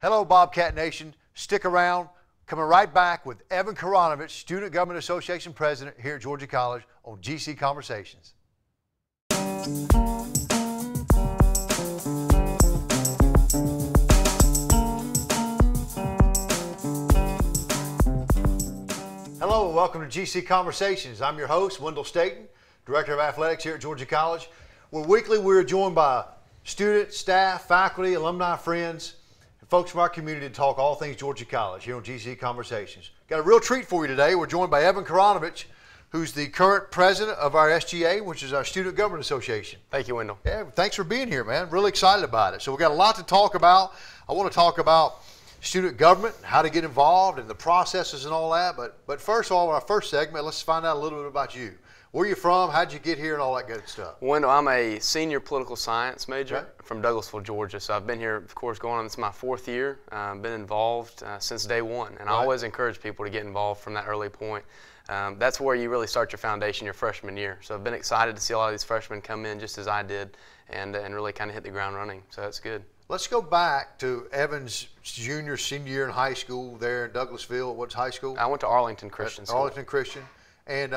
Hello, Bobcat Nation. Stick around. Coming right back with Evan Karanovich, Student Government Association President here at Georgia College on GC Conversations. Hello and welcome to GC Conversations. I'm your host, Wendell Staten, Director of Athletics here at Georgia College. Weekly we're joined by students, staff, faculty, alumni, friends, and folks from our community to talk all things Georgia College here on GC Conversations. Got a real treat for you today. We're joined by Evan Karanovich, who's the current president of our SGA, which is our Student Government Association. Thank you, Wendell. Yeah, thanks for being here, man. Really excited about it. So we've got a lot to talk about. I want to talk about student government, how to get involved, and the processes and all that. But first of all, in our first segment, let's find out a little bit about you. Where are you from? How'd you get here and all that good stuff? Wendell, I'm a senior political science major from Douglasville, Georgia. So I've been here, of course, going on, this is my 4th year. Been involved since day one. And I always encourage people to get involved from that early point. That's where you really start your foundation your freshman year. So I've been excited to see a lot of these freshmen come in just as I did and really kind of hit the ground running. So that's good. Let's go back to Evan's senior year in high school there in Douglasville. What's high school? I went to Arlington Christian School. Arlington Christian. And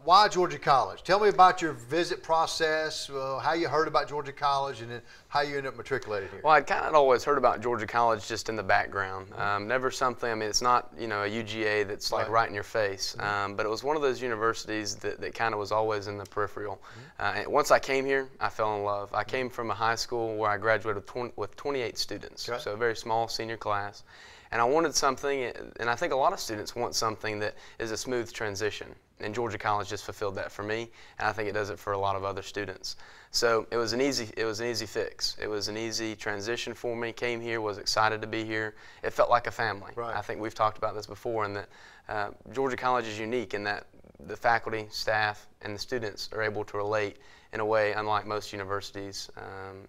why Georgia College? Tell me about your visit process, how you heard about Georgia College, and then how you ended up matriculated here. Well, I'd kind of always heard about Georgia College just in the background. Never something, I mean, it's not, you know, a UGA that's like right in your face, but it was one of those universities that kind of was always in the peripheral. And once I came here, I fell in love. I came from a high school where I graduated with 28 students, so a very small senior class. And I wanted something, and I think a lot of students want something that is a smooth transition. And Georgia College just fulfilled that for me, and I think it does it for a lot of other students. So it was an easy fix. It was an easy transition for me. Came here, was excited to be here. It felt like a family. I think we've talked about this before, and that Georgia College is unique in that the faculty, staff, and the students are able to relate in a way unlike most universities,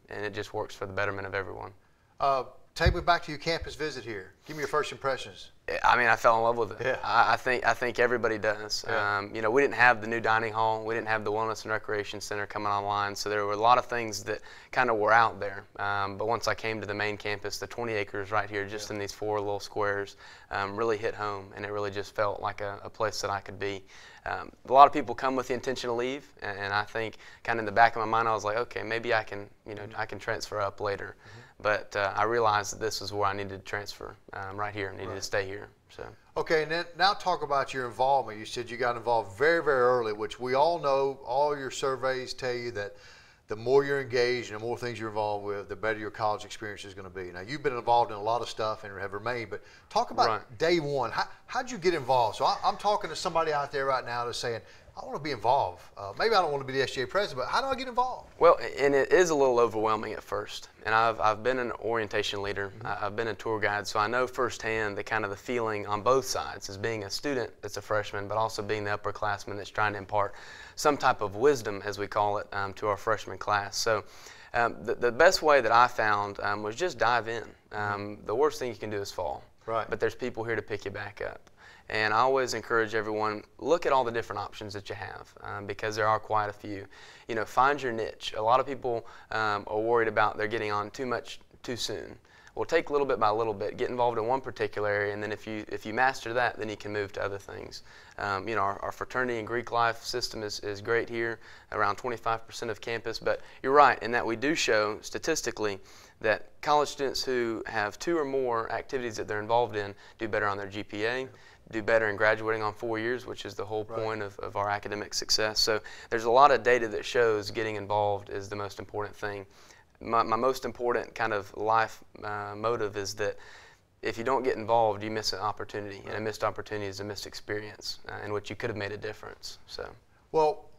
and it just works for the betterment of everyone. Take me back to your campus visit here. Give me your first impressions. I mean, I fell in love with it. Yeah. I think everybody does. Yeah. You know, we didn't have the new dining hall. We didn't have the Wellness and Recreation Center coming online. So there were a lot of things that kind of were out there. But once I came to the main campus, the 20 acres right here, just in these 4 little squares, really hit home. And it really just felt like a place that I could be. A lot of people come with the intention to leave. And I think kind of in the back of my mind, I was like, okay, maybe I can, you know, I can transfer up later. But I realized that this is where I needed to transfer right here. I needed to stay here. So. Okay, and then now talk about your involvement. You said you got involved very, very early, which we all know. All your surveys tell you that the more you're engaged and the more things you're involved with, the better your college experience is going to be. Now, you've been involved in a lot of stuff and have remained, but talk about day one. How'd you get involved? So I'm talking to somebody out there right now that's saying, I want to be involved. Maybe I don't want to be the SGA president, but how do I get involved? Well, and it is a little overwhelming at first. And I've been an orientation leader. I've been a tour guide, so I know firsthand the kind of the feeling on both sides as being a student that's a freshman, but also being the upperclassman that's trying to impart some type of wisdom, as we call it, to our freshman class. So the best way that I found was just dive in. The worst thing you can do is fall. But there's people here to pick you back up. And I always encourage everyone, look at all the different options that you have because there are quite a few. You know, find your niche. A lot of people are worried about they're getting on too much too soon. Well, take little bit by little bit, get involved in one particular area, and then if you master that, then you can move to other things. You know, our fraternity and Greek life system is great here, around 25% of campus, but you're right in that we do show statistically that college students who have 2 or more activities that they're involved in do better on their GPA, do better in graduating on 4 years, which is the whole point of our academic success. So there's a lot of data that shows getting involved is the most important thing. My most important kind of life motive is that if you don't get involved, you miss an opportunity, and a missed opportunity is a missed experience in which you could have made a difference. So. Well,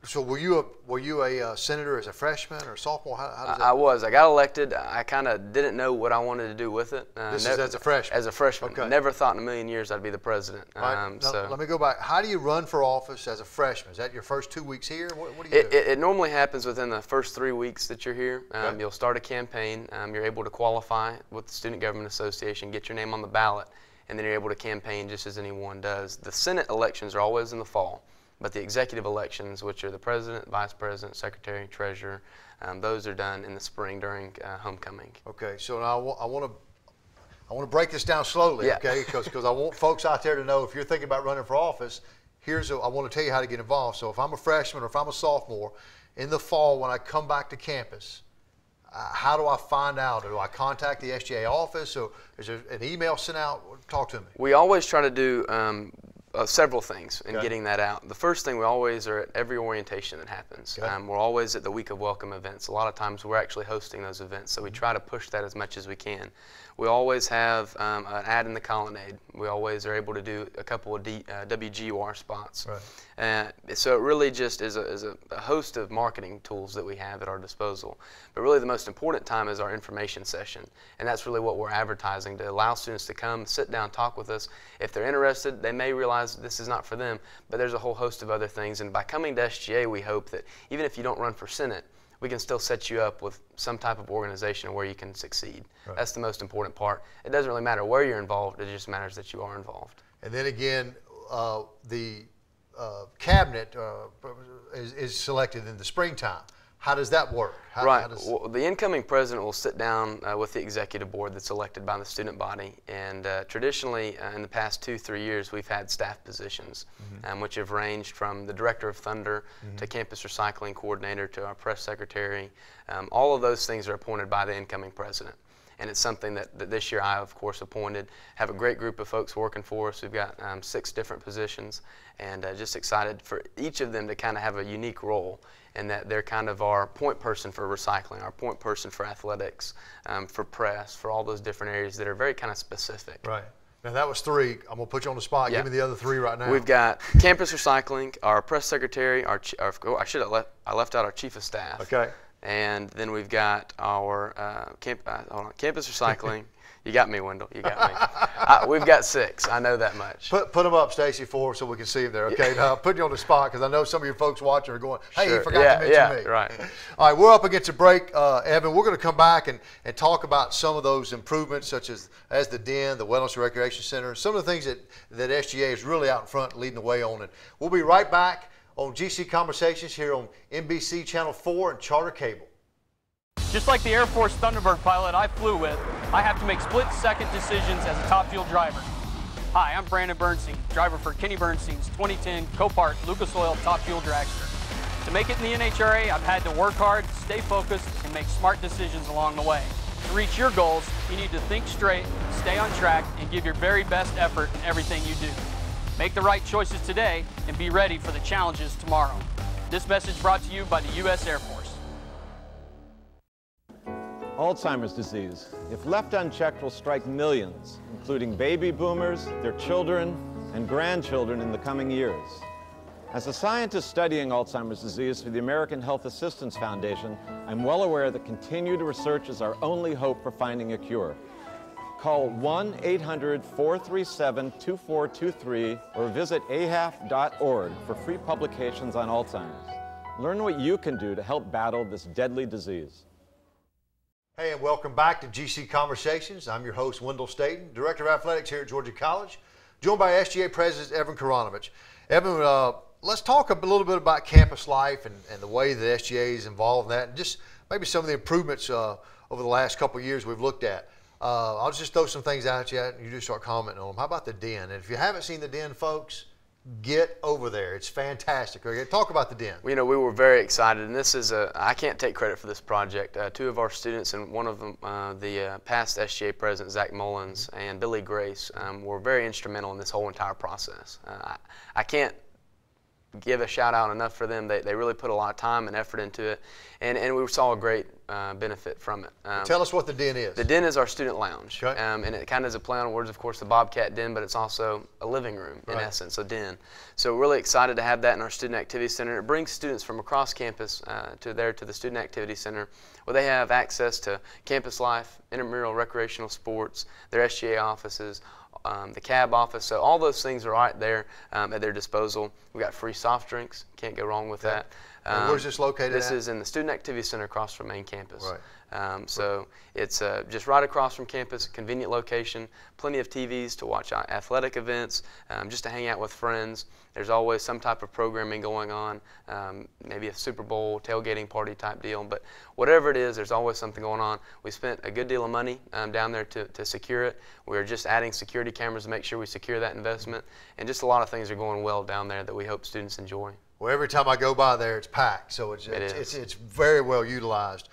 so were you a senator as a freshman or sophomore? How does that I was. I got elected. I kind of didn't know what I wanted to do with it. This is as a freshman? As a freshman. Okay. Never thought in a million years I'd be the president. Now, let me go back. How do you run for office as a freshman? Is that your first 2 weeks here? What do you do? It normally happens within the first 3 weeks that you're here. You'll start a campaign. You're able to qualify with the Student Government Association, get your name on the ballot, and then you're able to campaign just as anyone does. The Senate elections are always in the fall. But the executive elections, which are the president, vice president, secretary, treasurer, Those are done in the spring during homecoming. Okay, so now I want to break this down slowly, Yeah. okay? Because I want folks out there to know if you're thinking about running for office, I want to tell you how to get involved. So if I'm a freshman or if I'm a sophomore, in the fall when I come back to campus, how do I find out? Do I contact the SGA office, or is there an email sent out? Talk to me. We always try to do several things in Okay. getting that out. The first thing, we always are at every orientation that happens. Okay. We're always at the Week of Welcome events. A lot of times we're actually hosting those events, so we try to push that as much as we can. We always have an ad in the colonnade. We always are able to do a couple of WGUR spots. Right. So it really just is a host of marketing tools that we have at our disposal. But really the most important time is our information session. And that's really what we're advertising, to allow students to come, sit down, talk with us. If they're interested, they may realize this is not for them, but there's a whole host of other things. And by coming to SGA, we hope that even if you don't run for Senate, we can still set you up with some type of organization where you can succeed. Right. That's the most important part. It doesn't really matter where you're involved, it just matters that you are involved. And then again, the cabinet is selected in the springtime. How does that work? Right. Well, the incoming president will sit down with the executive board that's elected by the student body, and traditionally in the past 2-3 years we've had staff positions, which have ranged from the director of Thunder to campus recycling coordinator to our press secretary. All of those things are appointed by the incoming president. And it's something that this year I, of course, appointed. Have a great group of folks working for us. We've got 6 different positions, and just excited for each of them to kind of have a unique role, and that they're kind of our point person for recycling, our point person for athletics, for press, for all those different areas that are very kind of specific. Right. Now that was 3. I'm gonna put you on the spot. Yeah. Give me the other 3 right now. We've got campus recycling, our press secretary, I left out our chief of staff. Okay. And then we've got our campus recycling. You got me, Wendell. You got me. We've got 6. I know that much. Put them up, Stacy, so we can see them there. Okay. Now put you on the spot because I know some of your folks watching are going, "Hey, Sure. you forgot to mention me." Right. All right, we're up against a break, Evan. We're going to come back and talk about some of those improvements, such as the den, the Wellness and Recreation Center, some of the things that SGA is really out in front, leading the way on. And we'll be right back on GC Conversations here on NBC Channel 4 and Charter Cable. Just like the Air Force Thunderbird pilot I flew with, I have to make split-second decisions as a top fuel driver. Hi, I'm Brandon Bernstein, driver for Kenny Bernstein's 2010 Copart Lucas Oil Top Fuel Dragster. To make it in the NHRA, I've had to work hard, stay focused, and make smart decisions along the way. To reach your goals, you need to think straight, stay on track, and give your very best effort in everything you do. Make the right choices today and be ready for the challenges tomorrow. This message brought to you by the U.S. Air Force. Alzheimer's disease, if left unchecked, will strike millions, including baby boomers, their children, and grandchildren in the coming years. As a scientist studying Alzheimer's disease for the American Health Assistance Foundation, I'm well aware that continued research is our only hope for finding a cure. Call 1-800-437-2423 or visit ahaf.org for free publications on Alzheimer's. Learn what you can do to help battle this deadly disease. Hey, and welcome back to GC Conversations. I'm your host, Wendell Staten, Director of Athletics here at Georgia College, joined by SGA President Evan Karanovich. Evan, let's talk a little bit about campus life and the way that SGA is involved in that, and just maybe some of the improvements over the last couple of years we've looked at. I'll just throw some things at you, and you just start commenting on them. How about the den? And if you haven't seen the den, folks, get over there. It's fantastic. Okay, talk about the den. You know, we were very excited, and this is I can't take credit for this project. 2 of our students, and one of them, the past SGA president, Zach Mullins, and Billy Grace, were very instrumental in this whole entire process. I can't give a shout out enough for them. They really put a lot of time and effort into it, and we saw a great benefit from it. Tell us what the den is. The den is our student lounge, okay. And it kind of is a play on words, of course, the Bobcat Den, but it's also a living room in right. essence, a den. So we're really excited to have that in our Student Activity Center. It brings students from across campus to the Student Activity Center, where they have access to campus life, intramural recreational sports, their SGA offices, the CAB office. So all those things are right there at their disposal. We've got free soft drinks. Can't go wrong with that. And where's this located This at? is in the Student Activity Center across from main campus. Right. So it's just right across from campus, convenient location, plenty of TVs to watch athletic events, just to hang out with friends. There's always some type of programming going on, maybe a Super Bowl tailgating party type deal, but whatever it is, there's always something going on. We spent a good deal of money down there to secure it. We're just adding security cameras to make sure we secure that investment, and just a lot of things are going well down there that we hope students enjoy. Well, every time I go by there, it's packed, so it's very well utilized.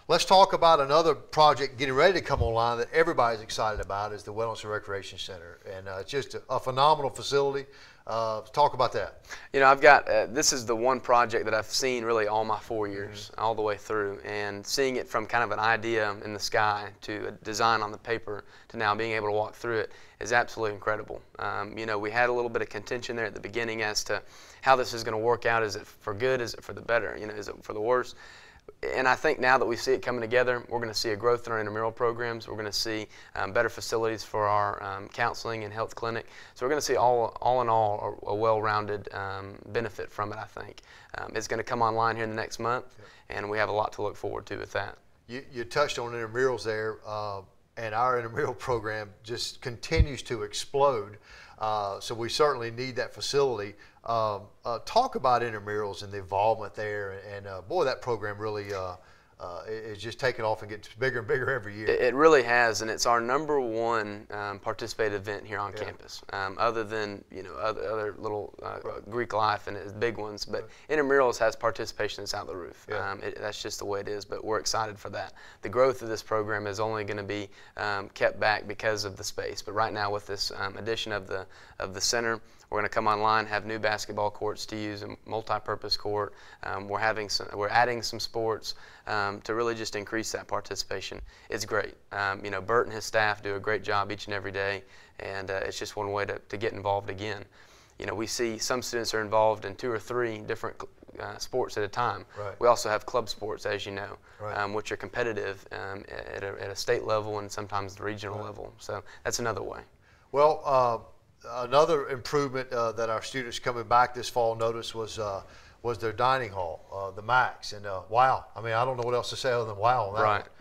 Let's talk about another project getting ready to come online that everybody's excited about is the Wellness and Recreation Center, and it's just a phenomenal facility. Talk about that. You know, I've got, this is the one project that I've seen really all my 4 years, all the way through, and seeing it from kind of an idea in the sky to a design on the paper to now being able to walk through it is absolutely incredible. You know, we had a little bit of contention there at the beginning as to how this is going to work out. Is it for good? Is it for the better? You know, is it for the worse? And I think now that we see it coming together, we're going to see a growth in our intramural programs. We're going to see better facilities for our counseling and health clinic. So we're going to see all in all a well-rounded benefit from it, I think. It's going to come online here in the next month, and we have a lot to look forward to with that. You touched on intramurals there, and our intramural program just continues to explode. So we certainly need that facility. Talk about intramurals and the involvement there, and boy, that program really is just taking off and gets bigger and bigger every year. It really has, and it's our #1 participated event here on campus, other than, you know, other little Greek life and its big ones. But intramurals has participation that's out the roof. That's just the way it is. But we're excited for that. The growth of this program is only going to be kept back because of the space. But right now, with this addition of the center, we're going to come online, have new basketball courts to use, a multi-purpose court. We're adding some sports to really just increase that participation. It's great. You know, Bert and his staff do a great job each and every day, and it's just one way to get involved again. You know, we see some students are involved in 2 or 3 different sports at a time. Right. We also have club sports, as you know, right. Which are competitive at a state level and sometimes the regional right. level. So that's another way. Well, another improvement that our students coming back this fall noticed was their dining hall, the Max, and wow! I mean, I don't know what else to say other than wow on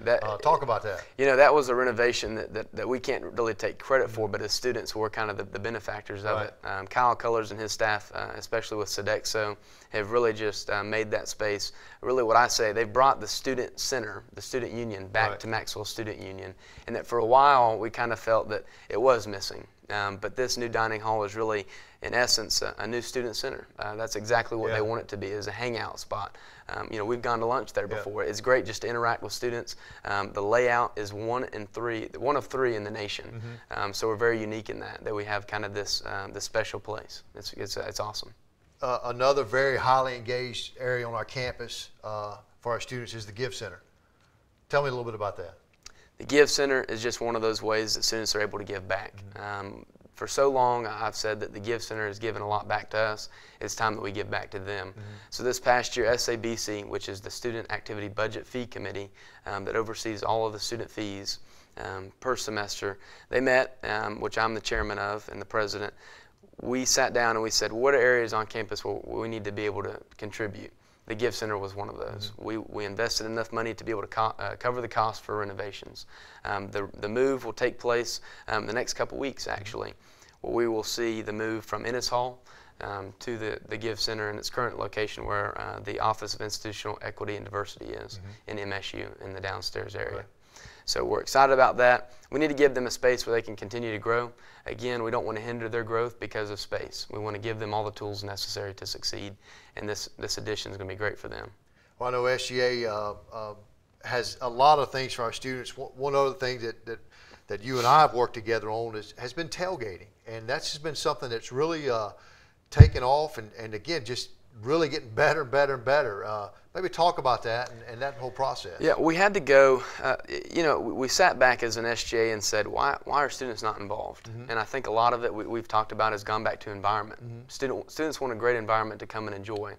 that. Right. Talk about that. You know, that was a renovation that we can't really take credit for, but as students, we're kind of the benefactors of it. Kyle Cullers and his staff, especially with Sodexo, have really just made that space. Really, what I say, they've brought the student center, the student union, back to Maxwell Student Union, and that for a while we kind of felt that it was missing. But this new dining hall is really, in essence, a new student center. That's exactly what they want it to be, is a hangout spot. You know, we've gone to lunch there before. It's great just to interact with students. The layout is one of three in the nation. So we're very unique in that we have kind of this special place. It's awesome. Another very highly engaged area on our campus for our students is the Give Center. Tell me a little bit about that. The Give Center is just one of those ways that students are able to give back. For so long, I've said that the Give Center has given a lot back to us. It's time that we give back to them. So this past year, SABC, which is the Student Activity Budget Fee Committee that oversees all of the student fees per semester, they met, which I'm the chairman of and the president. We sat down and we said, what are areas on campus where we need to be able to contribute? The Give Center was one of those. We invested enough money to be able to cover the cost for renovations. The move will take place the next couple weeks, actually, where we will see the move from Ennis Hall to the Give Center in its current location, where the Office of Institutional Equity and Diversity is in MSU in the downstairs area. Right. So we're excited about that. We need to give them a space where they can continue to grow. Again, we don't want to hinder their growth because of space. We want to give them all the tools necessary to succeed, and this addition is going to be great for them. Well, I know SGA has a lot of things for our students. One other thing that you and I have worked together on has been tailgating, and that's just been something that's really taken off, and again, just really getting better and better and better. Maybe talk about that and that whole process. Yeah, we had to go, you know, we sat back as an SGA and said, why are students not involved? And I think a lot of it we've talked about has gone back to environment. Students want a great environment to come and enjoy.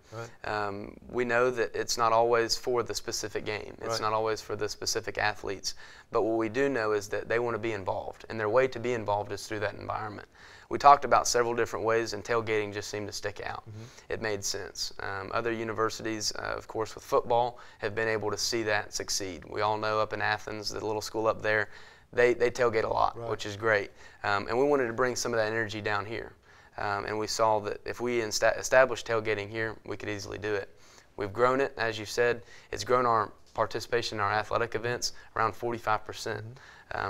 We know that it's not always for the specific game. It's not always for the specific athletes. But what we do know is that they want to be involved, and their way to be involved is through that environment. We talked about several different ways, and tailgating just seemed to stick out. It made sense. Other universities, of course, course, with football, have been able to see that succeed. We all know up in Athens, the little school up there, they tailgate a lot, right, which is great. And we wanted to bring some of that energy down here. And we saw that if we established tailgating here, we could easily do it. We've grown it, as you said. It's grown our participation in our athletic events around 45%.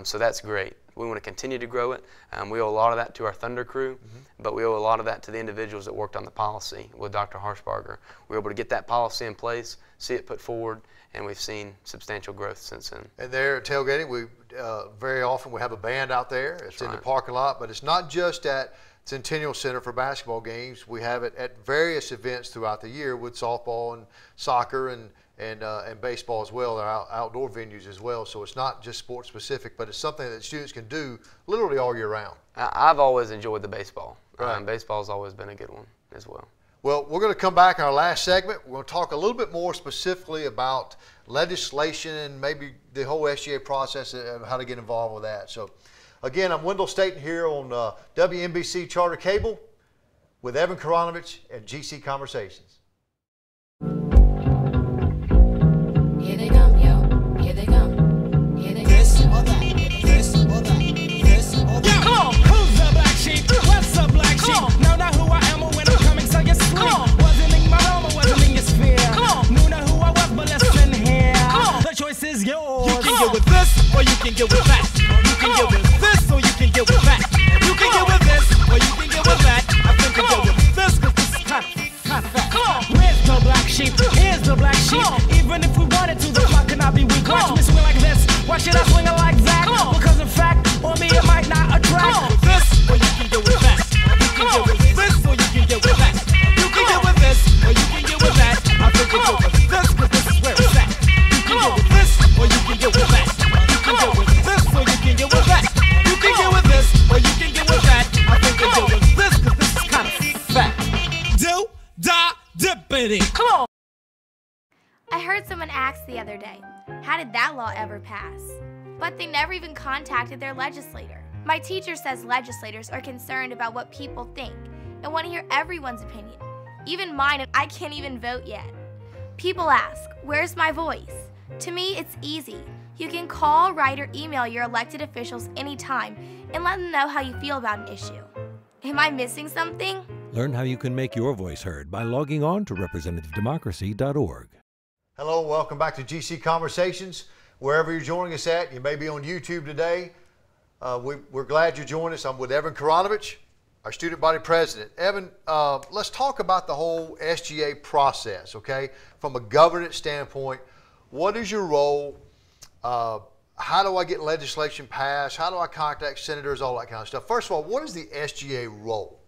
So that's great. We want to continue to grow it. We owe a lot of that to our Thunder crew, but we owe a lot of that to the individuals that worked on the policy with Dr. Harshbarger. We were able to get that policy in place, see it put forward, and we've seen substantial growth since then. And there at tailgating, we very often we have a band out there. It's in the parking lot, but it's not just at Centennial Center for basketball games. We have it at various events throughout the year with softball and soccer and baseball as well, our outdoor venues as well. So it's not just sports specific, but it's something that students can do literally all year round. I've always enjoyed the baseball. Right. Baseball's always been a good one as well. Well, we're going to come back in our last segment. We're going to talk a little bit more specifically about legislation and maybe the whole SGA process and how to get involved with that. So again, I'm Wendell Staten here on WNBC Charter Cable with Evan Karanovich and GC Conversations. Here they come, yo. Here they come. Here they come. This or that. This or that. This or that. Come on, who's the black sheep? What's the black sheep? Know not who I am or when I'm coming, so you sleep. Wasn't in my realm or wasn't in your sphere. Knew not who I was, but listen here. The choice is yours. You can get with this or you can get with that. You can get with this or you can get with that. You can get with this or you can get with that. I think you get with this because this is kind of fat. Where's the black sheep? Here's the black sheep. Even if we wanted to, the clock cannot be weak. Watch me swing like this. Why should I swing it like that? Because in fact, on me it might not attract. This or you can get with that. You can get with this or you can get with that. You can get with this or you can get with that. I think you get with this because this is where it's at. You can get with this or you can get with that. You can get with this or you can get with that. You can get with this or you can get with that. I think you get with this because this is kind of fat. Do, da, dippity. Come on. I heard someone ask the other day, how did that law ever pass? But they never even contacted their legislator. My teacher says legislators are concerned about what people think and want to hear everyone's opinion, even mine, and I can't even vote yet. People ask, where's my voice? To me, it's easy. You can call, write, or email your elected officials anytime and let them know how you feel about an issue. Am I missing something? Learn how you can make your voice heard by logging on to representativedemocracy.org. Hello, welcome back to GC Conversations. Wherever you're joining us at, you may be on YouTube today. We're glad you joined us. I'm with Evan Karanovich, our student body president. Evan, let's talk about the whole SGA process, okay? From a governance standpoint, what is your role? How do I get legislation passed? How do I contact senators, all that kind of stuff? First of all, what is the SGA role?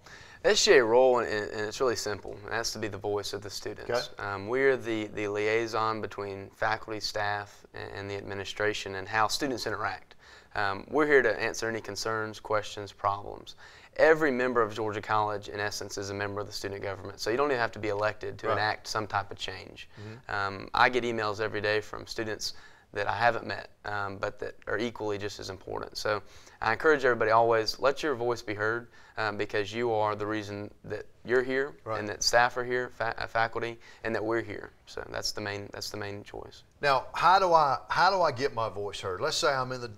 SGA role, and it's really simple. It has to be the voice of the students. Okay. We're the liaison between faculty, staff, and the administration and how students interact. We're here to answer any concerns, questions, problems. Every member of Georgia College, in essence, is a member of the student government. So you don't even have to be elected to enact some type of change. I get emails every day from students that I haven't met, but that are equally just as important. So I encourage everybody always, let your voice be heard, because you are the reason that you're here, and that staff are here, faculty, and that we're here. So that's the main choice. Now, how do I get my voice heard? Let's say I'm in the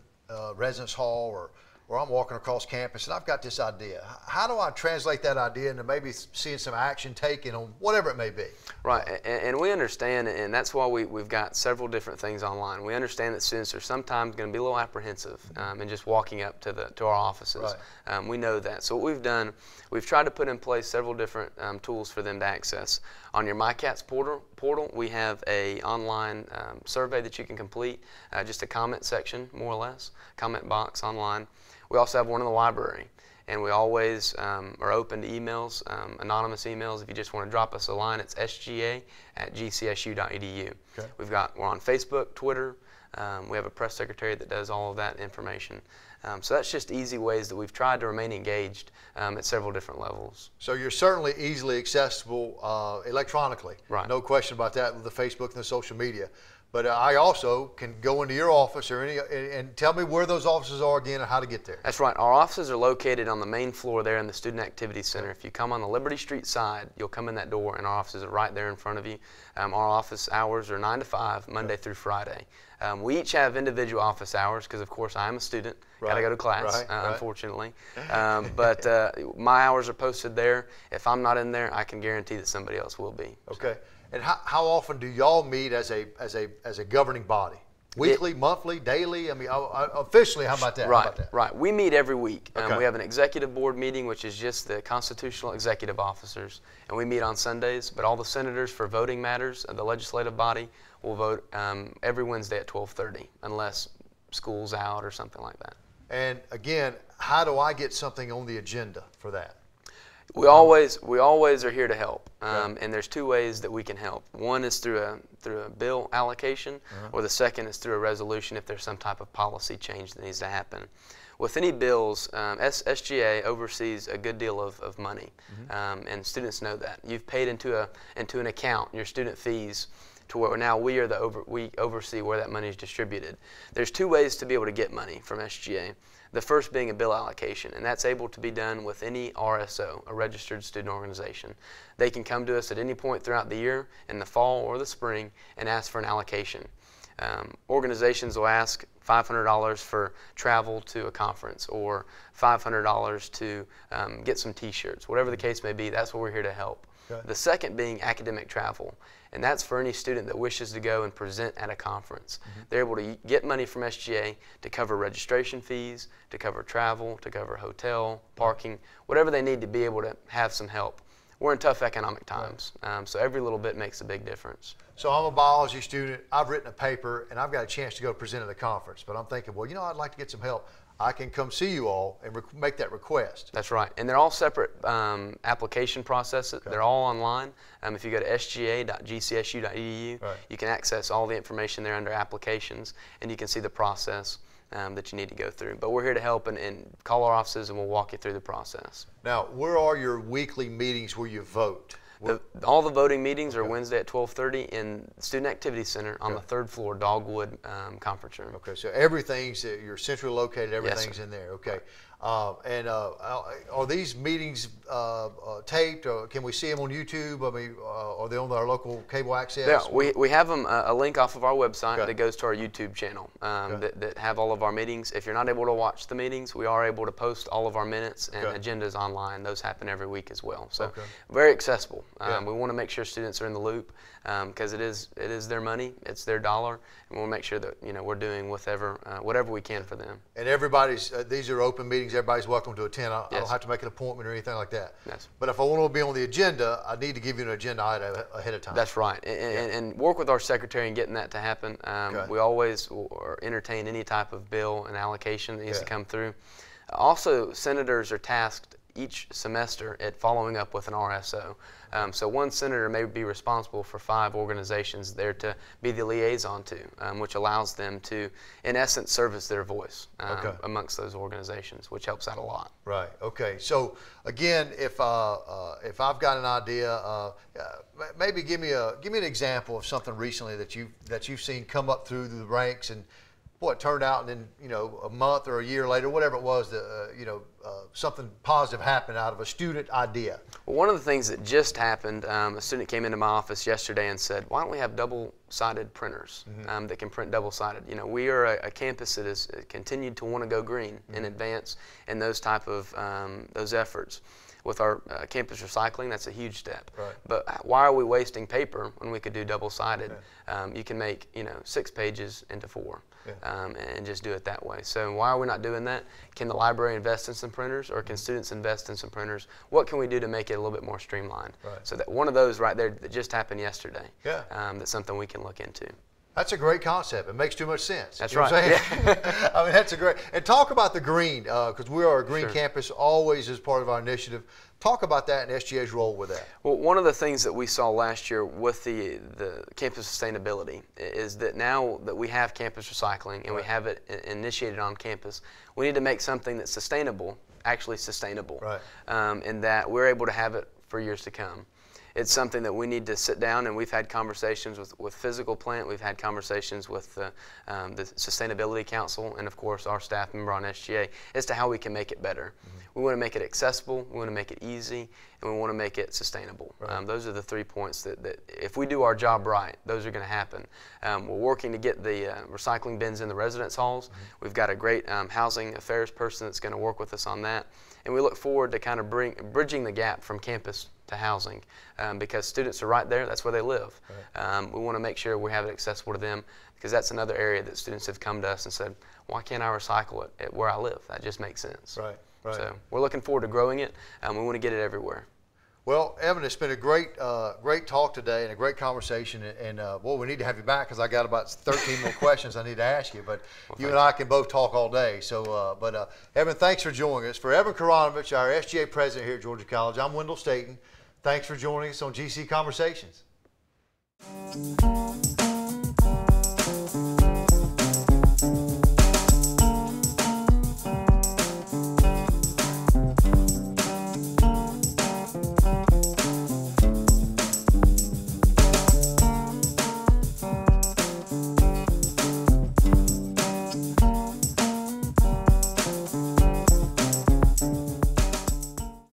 residence hall or I'm walking across campus and I've got this idea. How do I translate that idea into maybe seeing some action taken on whatever it may be? Right, and we understand, and that's why we've got several different things online. We understand that students are sometimes going to be a little apprehensive in just walking up to our offices. Right. We know that. So what we've done, we've tried to put in place several different tools for them to access. On your MyCats portal, we have a online survey that you can complete, just a comment section, more or less, comment box online. We also have one in the library, and we always are open to emails, anonymous emails. If you just want to drop us a line, it's sga@gcsu.edu. Okay. We're on Facebook, Twitter. We have a press secretary that does all of that information. So that's just easy ways that we've tried to remain engaged at several different levels. So you're certainly easily accessible electronically. Right. No question about that with the Facebook and the social media. But I also can go into your office or any and tell me where those offices are again and how to get there. That's right. Our offices are located on the main floor there in the Student Activity Center. If you come on the Liberty Street side, you'll come in that door, and our offices are right there in front of you. Our office hours are 9 to 5, Monday through Friday. We each have individual office hours because, of course, I am a student. Got to go to class, unfortunately. But my hours are posted there. If I'm not in there, I can guarantee that somebody else will be. Okay. And how often do y'all meet as a governing body? Weekly, monthly, daily? I mean, officially, how about that? Right, how about that? right. We meet every week. Okay. We have an executive board meeting, which is just the constitutional executive officers, and we meet on Sundays. But all the senators for voting matters of the legislative body will vote every Wednesday at 12:30, unless school's out or something like that. And again, how do I get something on the agenda for that? We always are here to help, and there's two ways that we can help. One is through a bill allocation, or the second is through a resolution if there's some type of policy change that needs to happen. With any bills, SGA oversees a good deal of money, and students know that. You've paid into an account your student fees to where now we oversee where that money is distributed. There's two ways to be able to get money from SGA. The first being a bill allocation, and that's able to be done with any RSO, a registered student organization. They can come to us at any point throughout the year, in the fall or the spring, and ask for an allocation. Organizations will ask $500 for travel to a conference, or $500 to get some t-shirts. Whatever the case may be, that's what we're here to help. Okay. The second being academic travel, and that's for any student that wishes to go and present at a conference. They're able to get money from SGA to cover registration fees, to cover travel, to cover hotel, parking, whatever they need to be able to have some help. We're in tough economic times, so every little bit makes a big difference. So I'm a biology student, I've written a paper, and I've got a chance to go present at a conference, but I'm thinking, well, you know, I'd like to get some help. I can come see you all and make that request. That's right. And they're all separate application processes. Okay. They're all online. If you go to sga.gcsu.edu, you can access all the information there under applications, and you can see the process that you need to go through. But we're here to help and call our offices, and we'll walk you through the process. Now, where are your weekly meetings where you vote? All the voting meetings are Wednesday at 12:30 in the Student Activity Center on the 3rd floor, Dogwood Conference Room. Okay, so everything's, you're centrally located, everything's in there. Okay. Are these meetings taped, or can we see them on YouTube? I mean, are they on our local cable access? Yeah, we have them a link off of our website that goes to our YouTube channel that have all of our meetings. If you're not able to watch the meetings, we are able to post all of our minutes and agendas online. Those happen every week as well. So very accessible. We want to make sure students are in the loop because it is their money, it's their dollar, and we'll make sure that we're doing whatever we can for them. And everybody's these are open meetings. Everybody's welcome to attend. I don't have to make an appointment or anything like that. Yes. But if I want to be on the agenda, I need to give you an agenda item ahead of time. That's right. And work with our secretary in getting that to happen. We always entertain any type of bill and allocation that needs to come through. Also, senators are tasked each semester at following up with an RSO. So one senator may be responsible for 5 organizations there to be the liaison to, which allows them to, in essence, service their voice amongst those organizations, which helps out a lot. Right. Okay. So again, if I've got an idea, maybe give me an example of something recently that you've seen come up through the ranks and it turned out, and then a month or a year later, whatever it was, something positive happened out of a student idea. Well, one of the things that just happened, a student came into my office yesterday and said, "Why don't we have double-sided printers that can print double-sided?" We are a campus that has continued to want to go green and advance in those type of those efforts. With our campus recycling, that's a huge step. Right. But why are we wasting paper when we could do double-sided? You can make 6 pages into 4. And just do it that way. So why are we not doing that? Can the library invest in some printers, or can students invest in some printers? What can we do to make it a little bit more streamlined? Right. So that one of those right there that just happened yesterday, that's something we can look into. That's a great concept. It makes too much sense. That's you know right. What I'm saying? I mean, that's a great. And talk about the green, because we are a green campus always as part of our initiative. Talk about that and SGA's role with that. Well, one of the things that we saw last year with the campus sustainability is that now that we have campus recycling and we have it initiated on campus, we need to make something that's sustainable, actually sustainable, and that we're able to have it for years to come. it's something that we need to sit down, and we've had conversations with physical plant, we've had conversations with the Sustainability Council, and of course our staff member on SGA as to how we can make it better. We want to make it accessible, we want to make it easy, and we want to make it sustainable. Right. Those are the 3 points that if we do our job right, those are going to happen. We're working to get the recycling bins in the residence halls. We've got a great housing affairs person that's going to work with us on that. And we look forward to kind of bridging the gap from campus to housing because students are right there, that's where they live. Right. We want to make sure we have it accessible to them because that's another area that students have come to us and said, why can't I recycle it at where I live? That just makes sense. Right. Right. So we're looking forward to growing it, and we want to get it everywhere. Well, Evan, it's been a great talk today and a great conversation. And well, we need to have you back because I got about 13 more questions I need to ask you. But well, you and I can both talk all day. So, Evan, thanks for joining us. For Evan Karanovich, our SGA president here at Georgia College, I'm Wendell Staten. Thanks for joining us on GC Conversations.